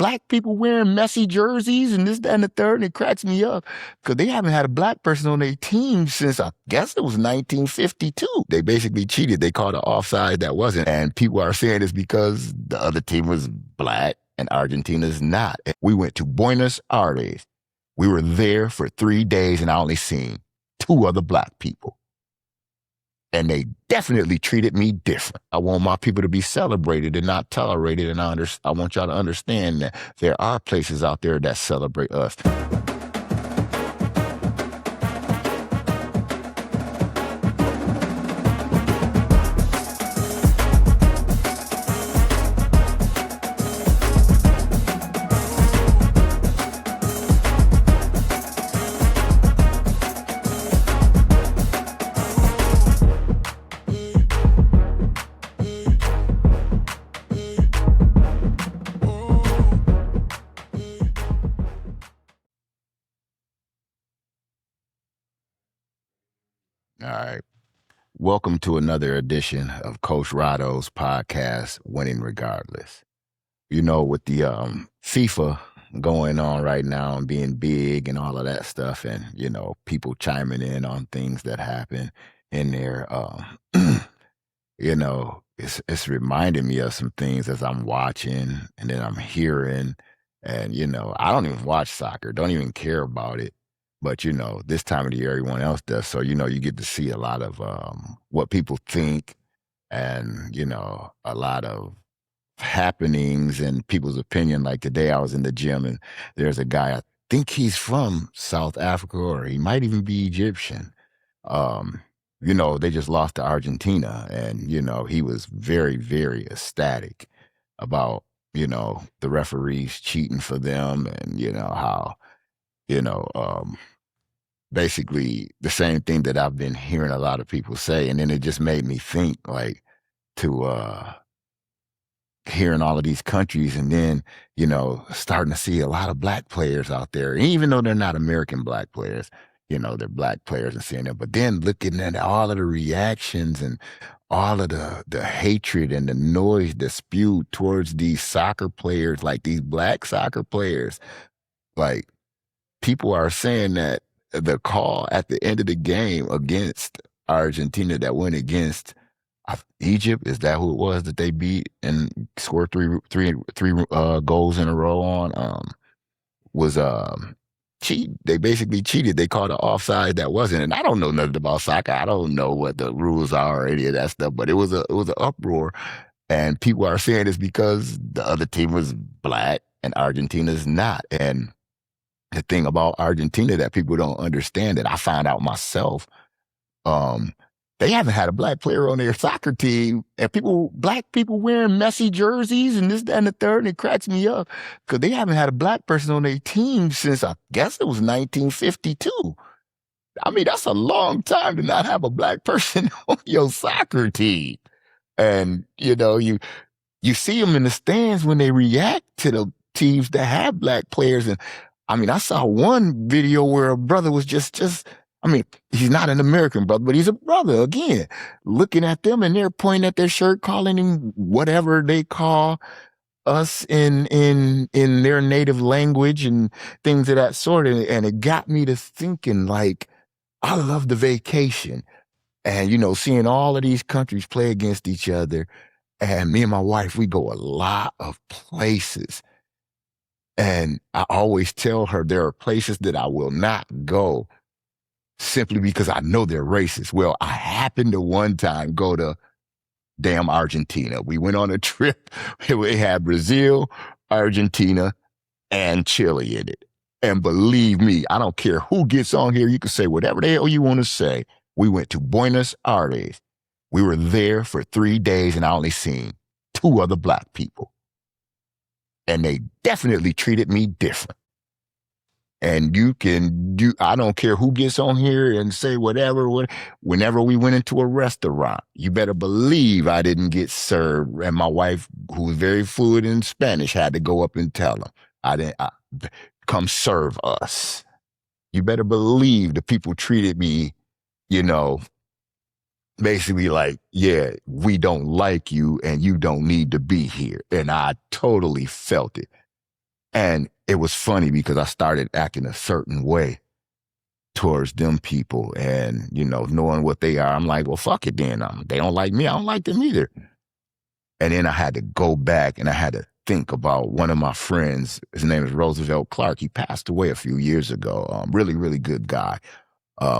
black people wearing messy jerseys and this, that, and the third, and it cracks me up because they haven't had a black person on their team since I guess it was 1952. They basically cheated. They called an offside that wasn't. And people are saying it's because the other team was black and Argentina's not. We went to Buenos Aires. We were there for 3 days and I only seen 2 other black people. And they definitely treated me different. I want my people to be celebrated and not tolerated. And I want y'all to understand that there are places out there that celebrate us. All right. Welcome to another edition of Coach Rodo's podcast, Winning Regardless. You know, with the FIFA going on right now and being big and all of that stuff, and, you know, people chiming in on things that happen in there, you know, it's reminding me of some things as I'm watching and then I'm hearing. And, you know, I don't even watch soccer, don't even care about it. But, you know, this time of the year, everyone else does. So, you know, you get to see a lot of what people think and, you know, a lot of happenings and people's opinion. Like today I was in the gym and there's a guy, I think he's from South Africa or he might even be Egyptian. You know, they just lost to Argentina and, you know, he was very, very ecstatic about, you know, the referees cheating for them and, you know, how, you know, basically the same thing that I've been hearing a lot of people say. And then it just made me think like to hearing all of these countries and then, you know, starting to see a lot of black players out there, even though they're not American black players, you know, they're black players and seeing them, but then looking at all of the reactions and all of the hatred and the noise that's spewed towards these soccer players, like these black soccer players, like people are saying that the call at the end of the game against Argentina that went against Egypt, is that who it was that they beat and scored three goals in a row on, was cheat. They basically cheated. They called an offside that wasn't. And I don't know nothing about soccer. I don't know what the rules are or any of that stuff, but it was an uproar. And people are saying it's because the other team was black and Argentina's not. And the thing about Argentina that people don't understand that I found out myself, they haven't had a black player on their soccer team and black people wearing messy jerseys and this, that, and the third, and it cracks me up because they haven't had a black person on their team since I guess it was 1952. I mean, that's a long time to not have a black person on your soccer team. And, you know, you see them in the stands when they react to the teams that have black players. And I mean, I saw one video where a brother was I mean, he's not an American brother, but he's a brother, again, looking at them and they're pointing at their shirt, calling him whatever they call us in their native language and things of that sort. And it got me to thinking, like, I love the vacation and, you know, seeing all of these countries play against each other. And me and my wife, we go a lot of places. And I always tell her there are places that I will not go simply because I know they're racist. Well, I happened to one time go to damn Argentina. We went on a trip. We had Brazil, Argentina, and Chile in it. And believe me, I don't care who gets on here. You can say whatever the hell you want to say. We went to Buenos Aires. We were there for 3 days and I only seen 2 other black people. And they definitely treated me different. And I don't care who gets on here and say whatever. Whenever we went into a restaurant, you better believe I didn't get served. And my wife, who was very fluent in Spanish, had to go up and tell them, come serve us. You better believe the people treated me, you know, basically like, yeah, we don't like you and you don't need to be here. And I totally felt it. And it was funny because I started acting a certain way towards them people, and, knowing what they are, I'm like, well, fuck it then. They don't like me. I don't like them either. And then I had to go back and I had to think about one of my friends. His name is Roosevelt Clark. He passed away a few years ago. Really, really good guy.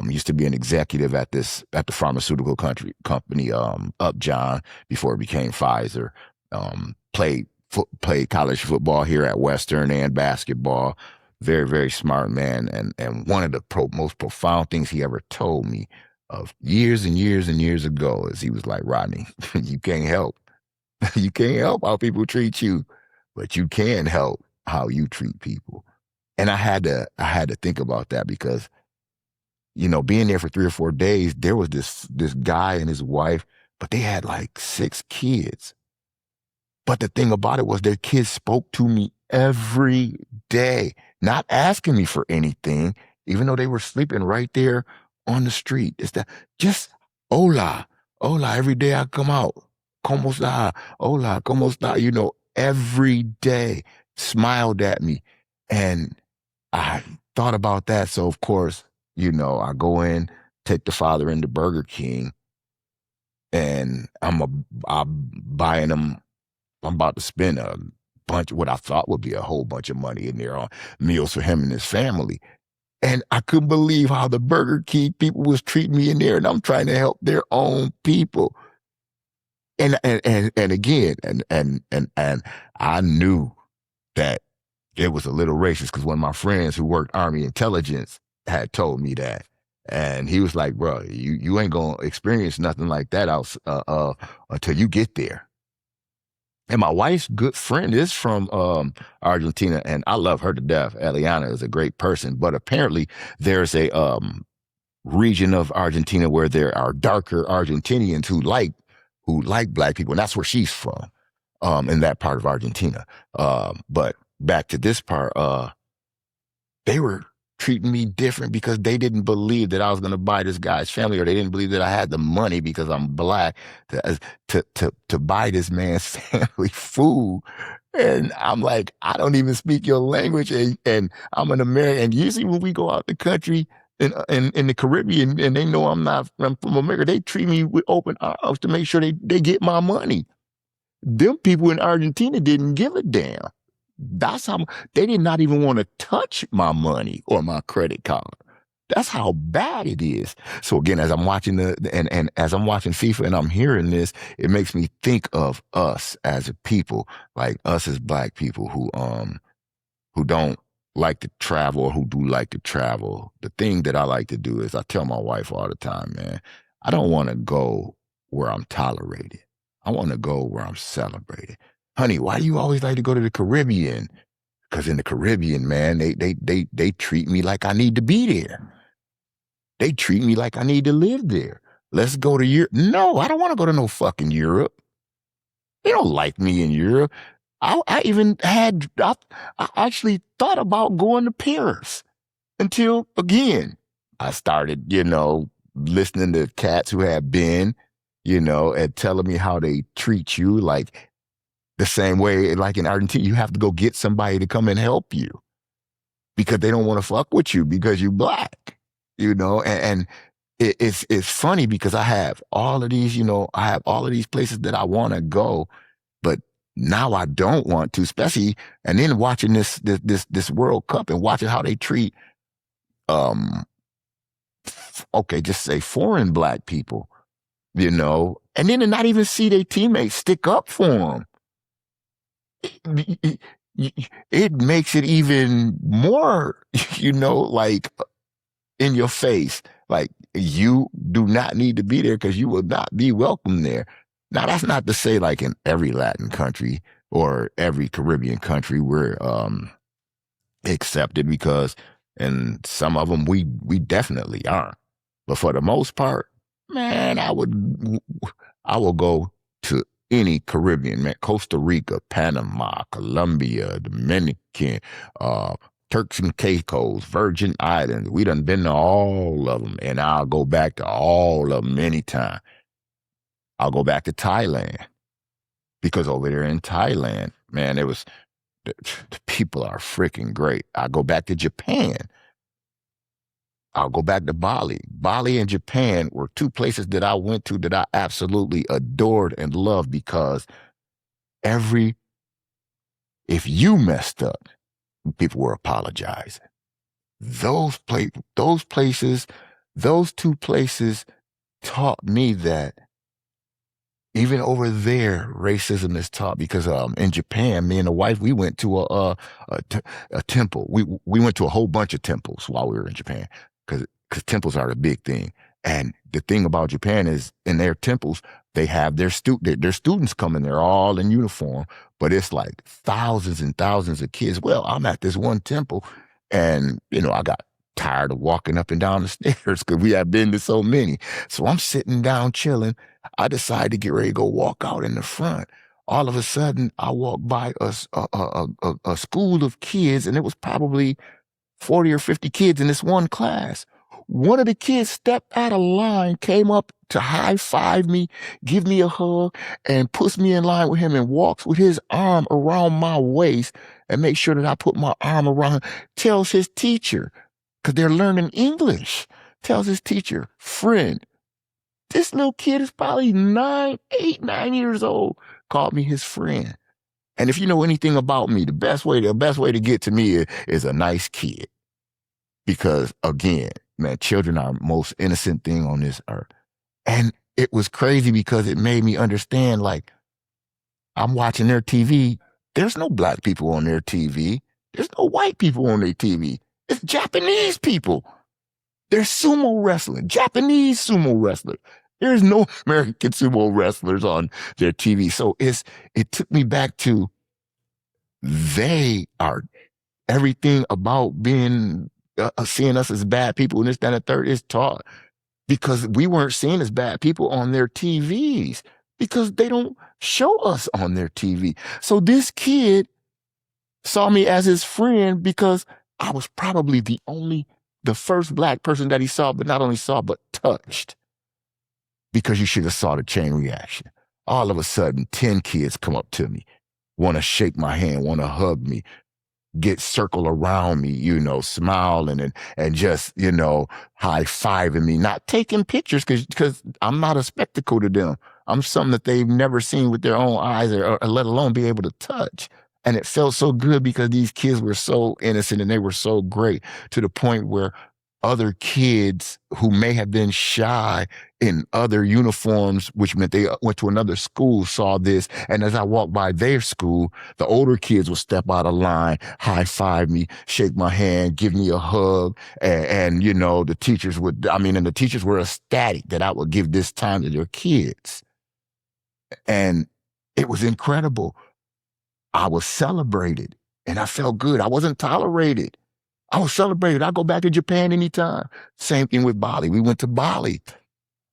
Used to be an executive at the pharmaceutical company, Upjohn, before it became Pfizer. Played college football here at Western and basketball. Very, very smart man. And one of the most profound things he ever told me of years and years and years ago is he was like, Rodney, you can't help. You can't help how people treat you, but you can help how you treat people. And I had to think about that because, being there for 3 or 4 days, there was this guy and his wife, but they had like 6 kids. But the thing about it was their kids spoke to me every day, not asking me for anything, even though they were sleeping right there on the street. It's that just hola, hola. Every day I come out, como está, hola, como está, every day smiled at me. And I thought about that. So of course, I go in, take the father into Burger King, and I'm buying them. I'm about to spend a bunch, what I thought would be a whole bunch of money in there on meals for him and his family. And I couldn't believe how the Burger King people was treating me in there, and I'm trying to help their own people. And again, and I knew that it was a little racist because one of my friends who worked Army intelligence had told me that. And he was like, bro, you ain't gonna experience nothing like that until you get there. And my wife's good friend is from Argentina, and I love her to death. Eliana is a great person, but apparently there's a region of Argentina where there are darker Argentinians who like black people, and that's where she's from, in that part of Argentina. But back to this part, they were treating me different because they didn't believe that I was going to buy this guy's family, or they didn't believe that I had the money because I'm black to buy this man's family food. And I'm like, I don't even speak your language, and I'm an American. And usually when we go out the country in the Caribbean and they know I'm from America, they treat me with open arms to make sure they get my money. Them people in Argentina didn't give a damn. That's how they did not even want to touch my money or my credit card. That's how bad it is. So again, as I'm watching and as I'm watching FIFA and I'm hearing this, it makes me think of us as a people, like us as black people who don't like to travel or who do like to travel. The thing that I like to do is I tell my wife all the time, man, I don't want to go where I'm tolerated. I want to go where I'm celebrated. Honey, why do you always like to go to the Caribbean? Because in the Caribbean, man, they treat me like I need to be there. They treat me like I need to live there. Let's go to Europe. No, I don't want to go to no fucking Europe. They don't like me in Europe. I actually thought about going to Paris until, again, I started, listening to cats who have been, and telling me how they treat you like the same way, like in Argentina, you have to go get somebody to come and help you because they don't want to fuck with you because you're black, and it's funny because I have all of these, places that I want to go, but now I don't want to, especially, and then watching this World Cup and watching how they treat, just say foreign black people, and then to not even see their teammates stick up for them. It makes it even more, like in your face. Like, you do not need to be there because you will not be welcome there. Now, that's not to say like in every Latin country or every Caribbean country we're accepted, because in some of them we definitely aren't. But for the most part, man, I will go to any Caribbean, man, Costa Rica, Panama, Colombia, Dominican, Turks and Caicos, Virgin Islands. We done been to all of them, and I'll go back to all of them anytime. I'll go back to Thailand because over there in Thailand, man, The people are freaking great. I go back to Japan. I'll go back to Bali. Bali and Japan were two places that I went to that I absolutely adored and loved because every, if you messed up, people were apologizing. Those places, those two places taught me that even over there, racism is taught because in Japan, me and the wife, we went to a temple. We went to a whole bunch of temples while we were in Japan because temples are the big thing. And the thing about Japan is in their temples, they have their students coming there all in uniform, but it's like thousands and thousands of kids. Well, I'm at this one temple and, I got tired of walking up and down the stairs because we had been to so many. So I'm sitting down chilling. I decided to get ready to go walk out in the front. All of a sudden, I walked by a school of kids, and it was probably 40 or 50 kids in this one class. One of the kids stepped out of line, came up to high five me, give me a hug, and puts me in line with him and walks with his arm around my waist and makes sure that I put my arm around, tells his teacher, because they're learning English, tells his teacher, friend, this little kid is probably 9 years old, called me his friend. And if you know anything about me, the best way to get to me is a nice kid. Because again, man, children are the most innocent thing on this earth. And it was crazy because it made me understand, like, I'm watching their TV. There's no black people on their TV. There's no white people on their TV. It's Japanese people. There's sumo wrestling, Japanese sumo wrestlers. There's no American sumo wrestlers on their TV. So it took me back to they are everything about being seeing us as bad people and this, that, and the third is taught because we weren't seen as bad people on their TVs because they don't show us on their TV. So this kid saw me as his friend because I was probably the first black person that he saw, but not only saw, but touched. Because you should have saw the chain reaction. All of a sudden, 10 kids come up to me, want to shake my hand, want to hug me, circle around me, smiling and just, high-fiving me, not taking pictures because I'm not a spectacle to them. I'm something that they've never seen with their own eyes or let alone be able to touch. And it felt so good because these kids were so innocent and they were so great to the point where other kids who may have been shy in other uniforms, which meant they went to another school, saw this. And as I walked by their school, the older kids would step out of line, high five me, shake my hand, give me a hug. And the teachers the teachers were ecstatic that I would give this time to their kids. And it was incredible. I was celebrated and I felt good. I wasn't tolerated. I was celebrated. I go back to Japan anytime. Same thing with Bali. We went to Bali.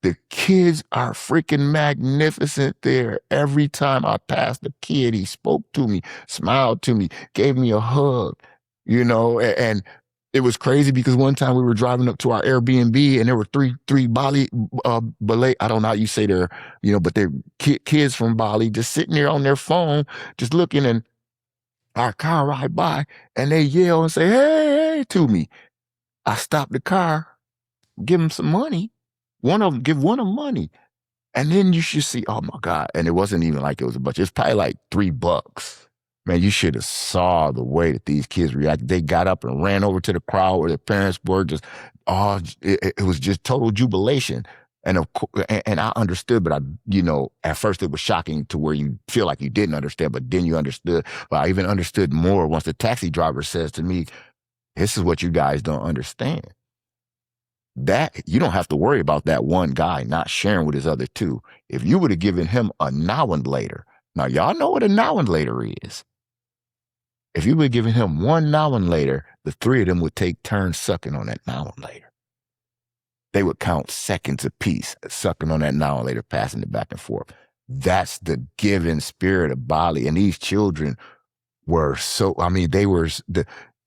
The kids are freaking magnificent there. Every time I passed a kid, he spoke to me, smiled to me, gave me a hug, and it was crazy because one time we were driving up to our Airbnb and there were three Bali, Ballet, I don't know how you say they're, but they're kids from Bali just sitting there on their phone, just looking, and our car ride by and they yell and say, hey, to me. I stop the car, give them some money. Give one of them money. And then you should see, oh my God. And it wasn't even like it was a bunch. It's probably like $3. Man, you should have saw the way that these kids reacted. They got up and ran over to the crowd where their parents were just, it was just total jubilation. And I understood, but at first it was shocking to where you feel like you didn't understand, but then you understood. But I even understood more once the taxi driver says to me, this is what you guys don't understand. That you don't have to worry about that one guy not sharing with his other two. If you would have given him a now and later, now y'all know what a now and later is. If you would have given him one now and later, the three of them would take turns sucking on that now and later. They would count seconds apiece, sucking on that now and later, passing it back and forth. That's the giving spirit of Bali. And these children were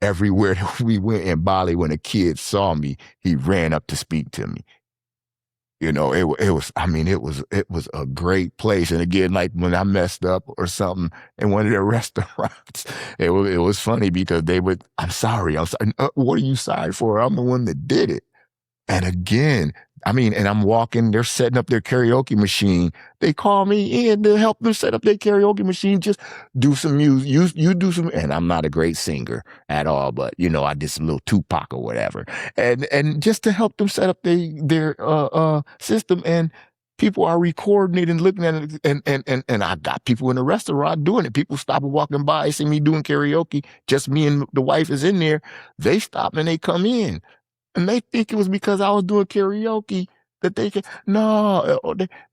everywhere that we went in Bali, when a kid saw me, he ran up to speak to me. it was, I mean, it was a great place. And again, like when I messed up or something in one of their restaurants, it was funny because I'm sorry. What are you sorry for? I'm the one that did it. And again, I mean, and I'm walking, they're setting up their karaoke machine. They call me in to help them set up their karaoke machine. Just do some music. You do some, and I'm not a great singer at all, but I did some little Tupac or whatever. And just to help them set up their system, and people are recording it and looking at it, and I got people in the restaurant doing it. People stopping walking by, see me doing karaoke, just me and the wife is in there. They stop and they come in. And they think it was because I was doing karaoke that they could. No,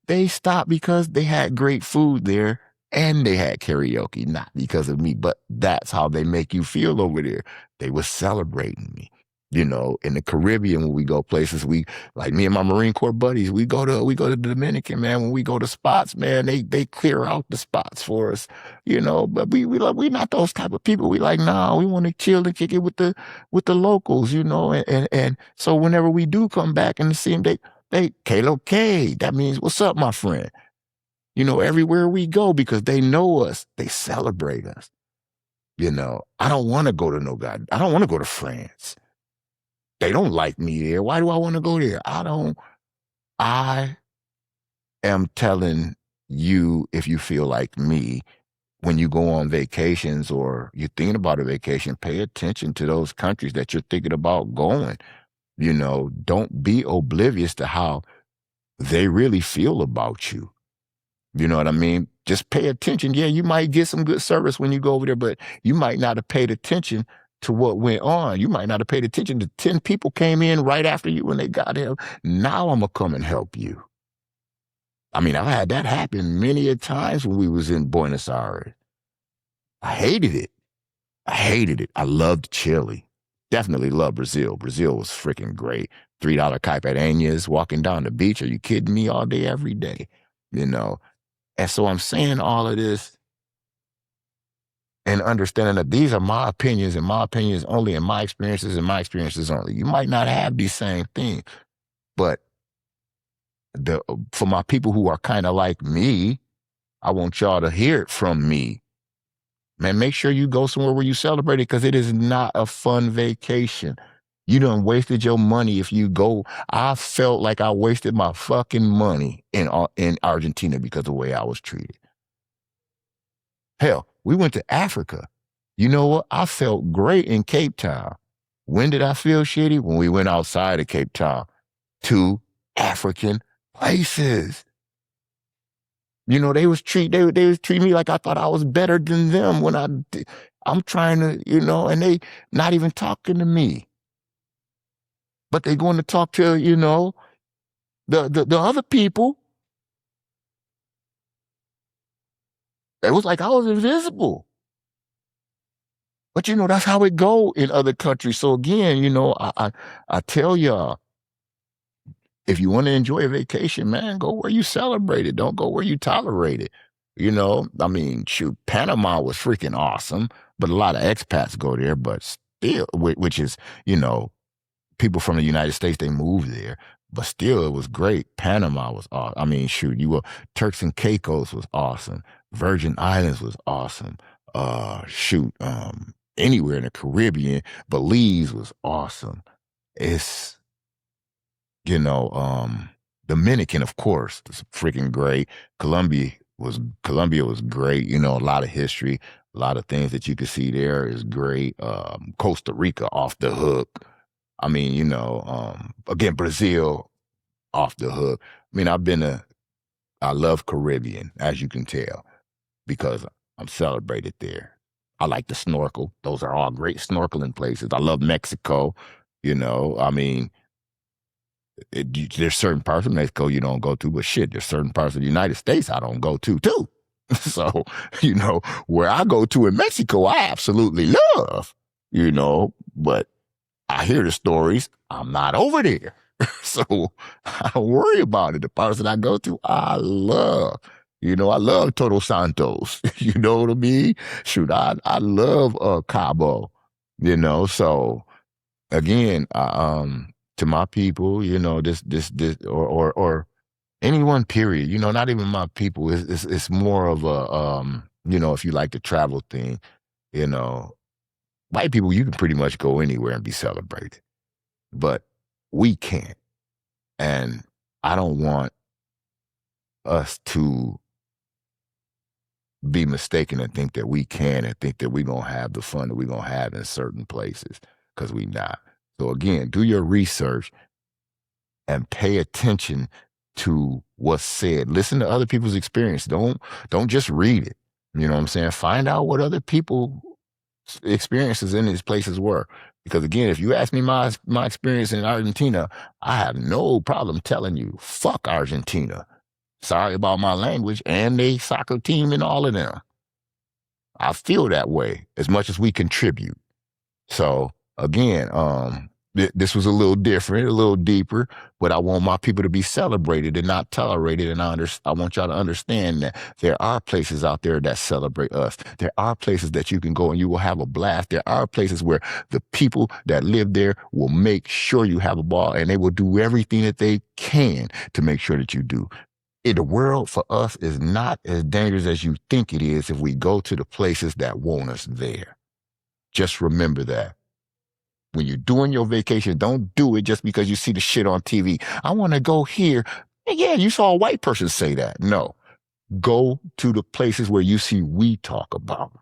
they stopped because they had great food there and they had karaoke, not because of me. But that's how they make you feel over there. They were celebrating me. In the Caribbean, when we go places, we like me and my Marine Corps buddies, we go to the Dominican, man. When we go to spots, man, they clear out the spots for us, But we not those type of people. We like, nah, we want to chill and kick it with the locals, and so whenever we do come back and see them, they Kalo K. That means what's up, my friend? Everywhere we go because they know us, they celebrate us. I don't want to go to no God. I don't want to go to France. They don't like me there. Why do I want to go there? I am telling you, if you feel like me, when you go on vacations or you're thinking about a vacation, pay attention to those countries that you're thinking about going. Don't be oblivious to how they really feel about you. You know what I mean? Just pay attention. Yeah, you might get some good service when you go over there, but you might not have paid attention to what went on. You might not have paid attention to 10 people came in right after you when they got here. Now I'm going to come and help you. I mean, I've had that happen many a times when we was in Buenos Aires. I hated it. I loved Chile. Definitely loved Brazil. Brazil was freaking great. $3 caipirinhas, walking down the beach. Are you kidding me? All day, every day, And so I'm saying all of this and understanding that these are my opinions and my opinions only and my experiences only. You might not have these same things, but for my people who are kind of like me, I want y'all to hear it from me. Man, make sure you go somewhere where you celebrate it because it is not a fun vacation. You done wasted your money if you go. I felt like I wasted my fucking money in Argentina because of the way I was treated. Hell, we went to Africa. You know what? I felt great in Cape Town. When did I feel shitty? When we went outside of Cape Town to African places. They was treat me like I thought I was better than them when I'm trying to, and they not even talking to me. But they going to talk to, the other people. It was like I was invisible. But that's how it go in other countries. So again, I tell y'all, if you want to enjoy a vacation, man, go where you celebrate it. Don't go where you tolerate it. I mean, shoot, Panama was freaking awesome, but a lot of expats go there, but still, which is, people from the United States, they moved there, but still it was great. Panama was awesome. I mean, shoot, Turks and Caicos was awesome. Virgin Islands was awesome. Anywhere in the Caribbean, Belize was awesome. It's, Dominican, of course, was freaking great. Colombia was great. A lot of history, a lot of things that you can see there is great. Costa Rica off the hook. I mean, again, Brazil off the hook. I mean, I love Caribbean, as you can tell, because I'm celebrated there. I like to snorkel. Those are all great snorkeling places. I love Mexico. I mean, there's certain parts of Mexico you don't go to, but shit, there's certain parts of the United States I don't go to too. So, where I go to in Mexico, I absolutely love, but I hear the stories. I'm not over there. So I don't worry about it. The parts that I go to, I love. I love Todos Santos. You know what I mean? Shoot, I love Cabo, so again, to my people, or anyone, period, not even my people. It's more of a, if you like the travel thing, you know, white people, you can pretty much go anywhere and be celebrated, but we can't. And I don't want us to be mistaken and think that we can and think that we're going to have the fun that we're going to have in certain places, because we not. So again, do your research and pay attention to what's said. Listen to other people's experience. Don't just read it. You know what I'm saying? Find out what other people experiences in these places were. Because again, if you ask me my experience in Argentina, I have no problem telling you, fuck Argentina. Sorry about my language, and they soccer team and all of them. I feel that way as much as we contribute. So again, this was a little different, a little deeper, but I want my people to be celebrated and not tolerated. And I want y'all to understand that there are places out there that celebrate us. There are places that you can go and you will have a blast. There are places where the people that live there will make sure you have a ball, and they will do everything that they can to make sure that you do. The world for us is not as dangerous as you think it is if we go to the places that want us there. Just remember that. When you're doing your vacation, don't do it just because you see the shit on TV. I want to go here. Yeah, you saw a white person say that. No. Go to the places where you see we talk about.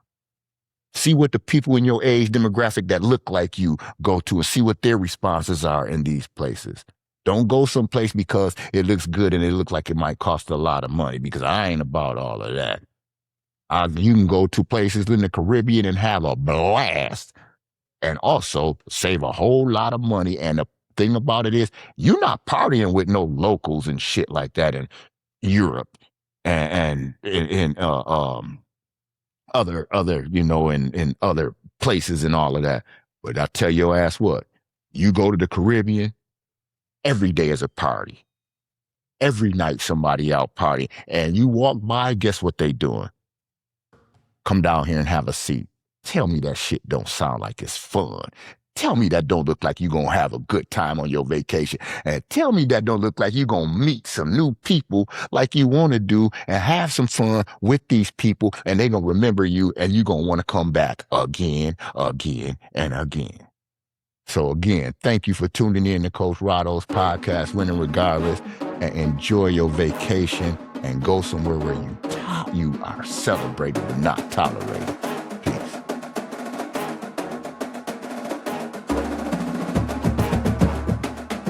See what the people in your age demographic that look like you go to, and see what their responses are in these places. Don't go someplace because it looks good and it looks like it might cost a lot of money, because I ain't about all of that. You can go to places in the Caribbean and have a blast and also save a whole lot of money. And the thing about it is, you're not partying with no locals and shit like that in Europe and in other, in other places and all of that. But I tell your ass what, you go to the Caribbean, every day is a party. Every night somebody out partying. And you walk by, guess what they doing? Come down here and have a seat. Tell me that shit don't sound like it's fun. Tell me that don't look like you're going to have a good time on your vacation. And tell me that don't look like you're going to meet some new people like you want to do and have some fun with these people, and they're going to remember you, and you're going to want to come back again, and again. So again, thank you for tuning in to Coach Rodo's podcast, Winning Regardless, and enjoy your vacation and go somewhere where you are celebrated and not tolerated.